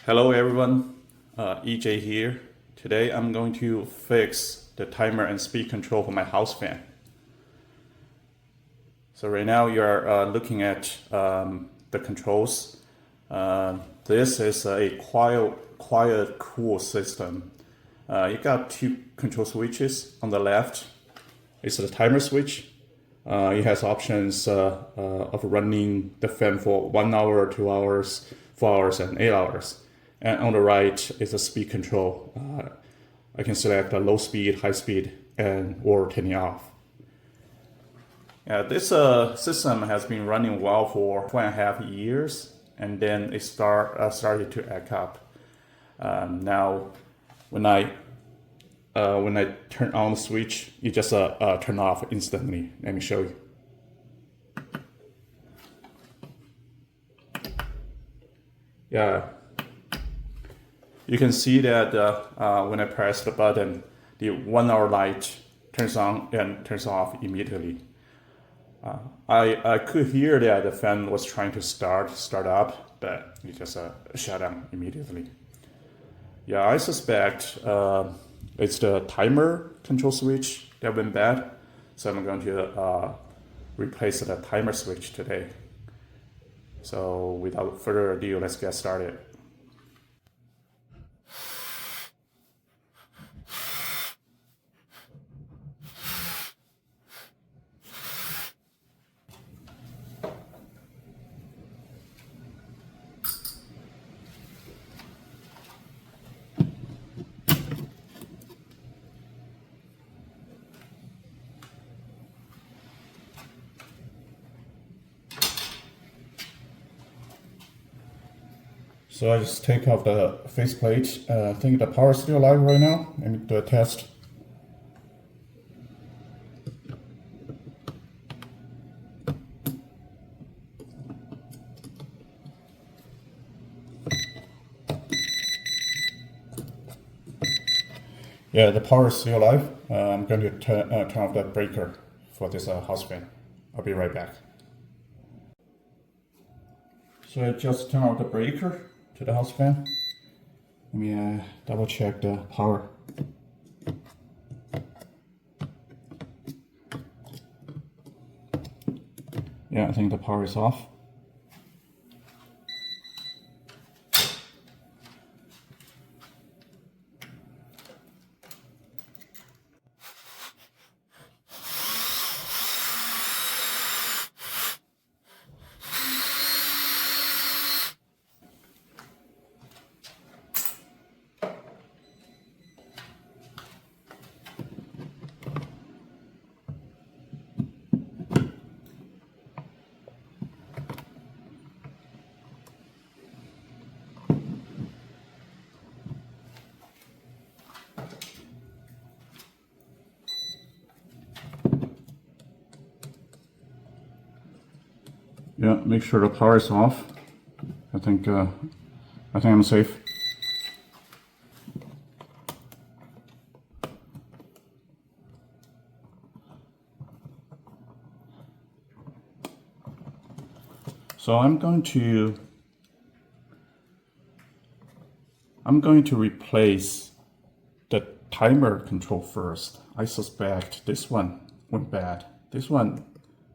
Hello everyone, EJ here. Today I'm going to fix the timer and speed control for my house fan. So right now you're looking at the controls. This is a QuietCool system. You got two control switches. On the left is the timer switch. It has options of running the fan for 1 hour, 2 hours, 4 hours, and 8 hours. And on the right is a speed control. I can select a low speed, high speed, or turning off. This system has been running well for 2.5 years, and then it started to act up. Now, when I turn on the switch, it just turn off instantly. Let me show you. Yeah. You can see that when I press the button, the 1 hour light turns on and turns off immediately. I could hear that the fan was trying to start up, but it just shut down immediately. Yeah, I suspect it's the timer control switch that went bad, so I'm going to replace the timer switch today. So without further ado, let's get started. So I just take off the faceplate. I think the power is still alive right now. Let me do a test. Yeah, the power is still alive. I'm going to turn off the breaker for this house fan. I'll be right back. So I just turn off the breaker to the house fan. Let me double check the power. Yeah, I think the power is off. Yeah, make sure the power is off. I think I'm safe. So I'm going to replace the timer control first. I suspect this one went bad. This one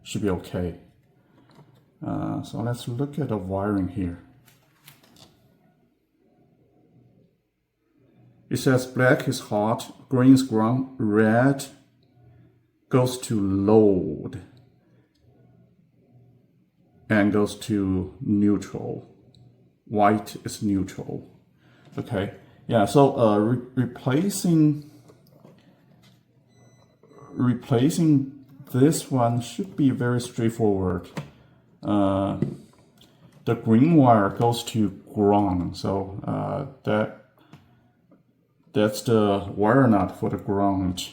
should be okay. So let's look at the wiring here. It says black is hot, green is ground, red goes to load, and goes to neutral. White is neutral. Okay, yeah, so replacing this one should be very straightforward. The green wire goes to ground, so that's the wire nut for the ground,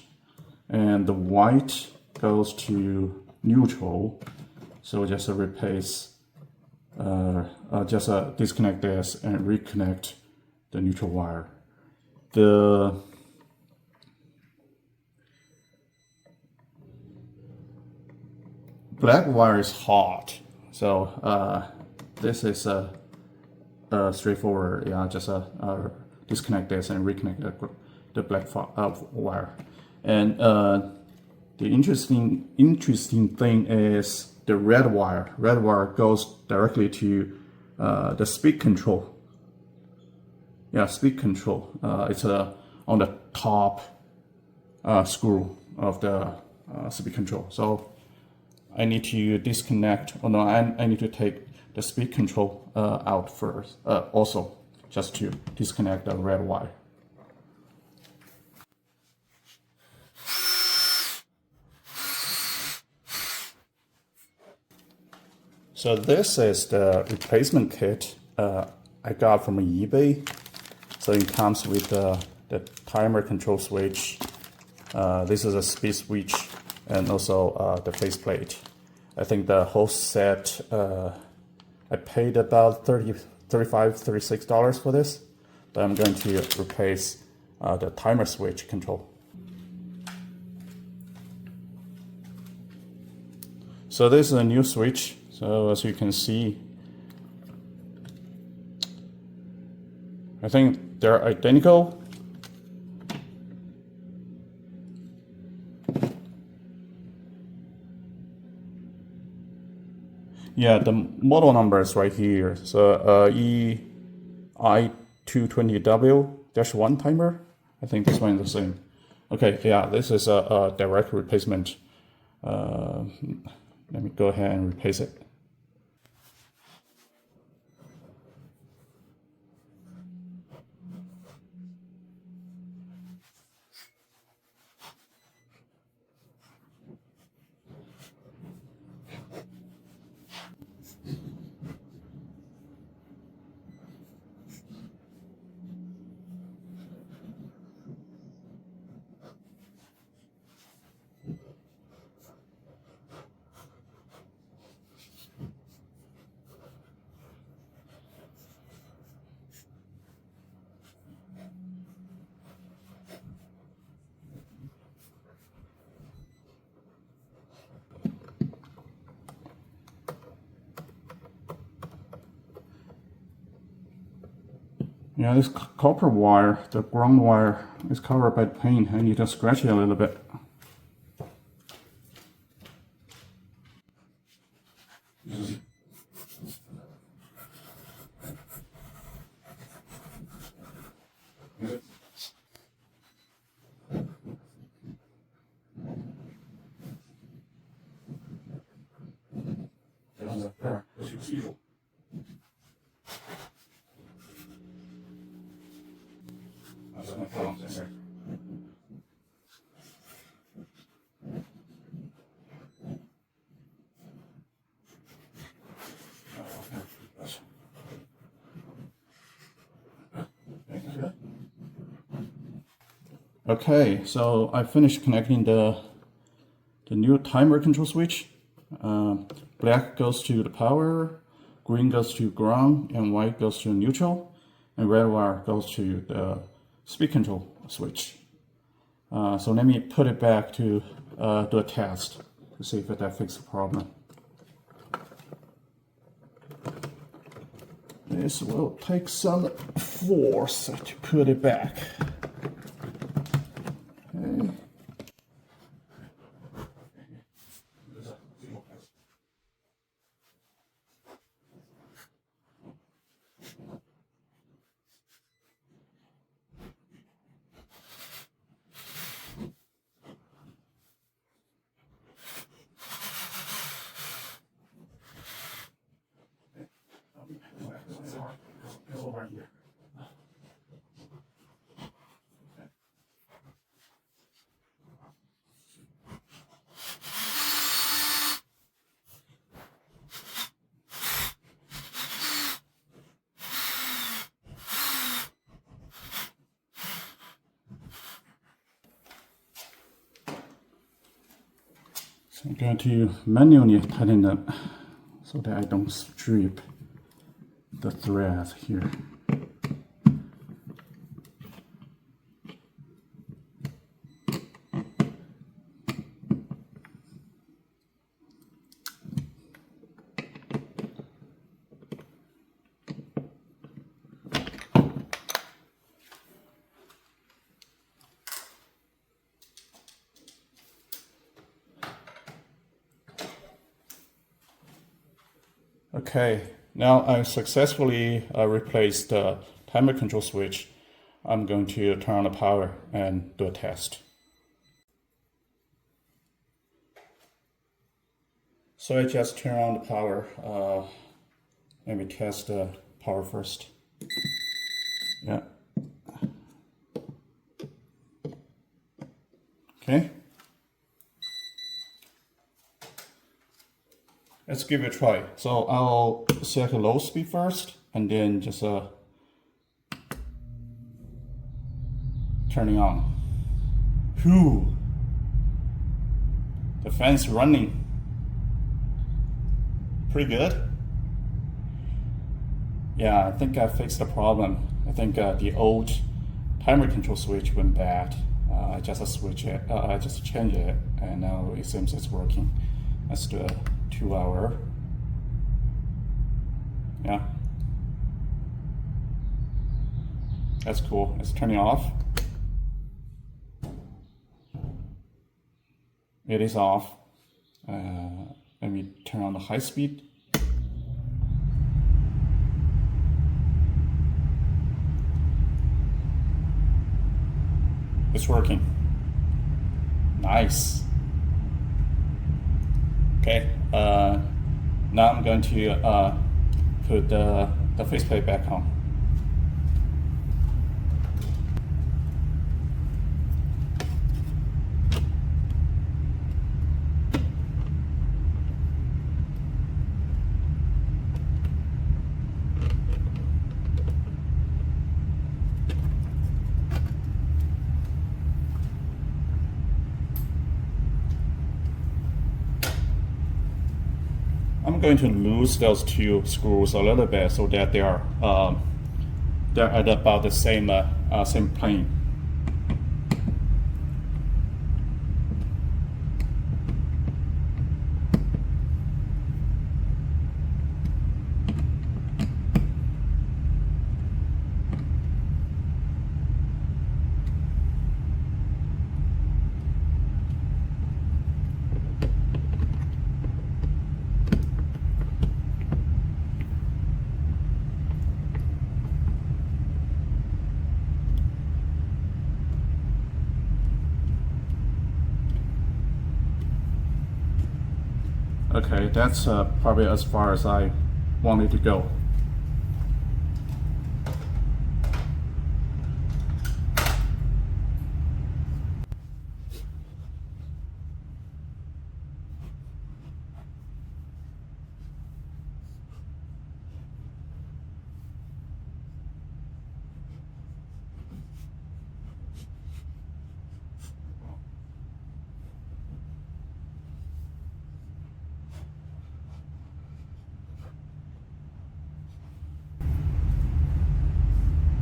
and the white goes to neutral. So just replace, disconnect this and reconnect the neutral wire. The black wire is hot. So this is a straightforward. Yeah, just disconnect this and reconnect the black wire. And the interesting thing is the red wire. Red wire goes directly to the speed control. Yeah, speed control. It's on the top screw of the speed control. So I need to disconnect. Oh no, I need to take the speed control out first. Also, just to disconnect the red wire. So this is the replacement kit I got from eBay. So it comes with the timer control switch. This is a speed switch and also the faceplate. I think the whole set, I paid about $35, $36 for this. But I'm going to replace the timer switch control. So this is a new switch. So as you can see, I think they're identical. Yeah, the model number is right here. So EI220W-1 timer. I think this one is the same. Okay, yeah, this is a direct replacement. Let me go ahead and replace it. Yeah, this copper wire, the ground wire, is covered by paint. I need to scratch it a little bit. Okay, so I finished connecting the new timer control switch. Black goes to the power, green goes to ground, and white goes to neutral, and red wire goes to the speed control switch. So let me put it back to do a test to see if that fixes the problem. This will take some force to put it back. Okay. So I'm going to manually tighten them so that I don't strip the thread here. Okay, now I successfully replaced the timer control switch. I'm going to turn on the power and do a test. So I just turn on the power. Let me test the power first. Yeah. Okay. Let's give it a try. So I'll set a low speed first and then just turning on. Whew. The fan's running. Pretty good. Yeah, I think I fixed the problem. I think the old timer control switch went bad. I just switch it. I just changed it, and now it seems it's working. Let's do a 2 hour. Yeah, that's cool. It's turning off. It is off. Let me turn on the high speed. It's working. Nice. Okay. Now I'm going to put the faceplate back on. I'm going to lose those two screws a little bit so that they're at about the same plane. Okay, that's probably as far as I wanted to go.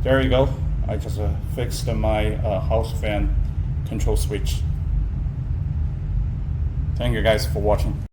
There you go. I just fixed my house fan control switch. Thank you guys for watching.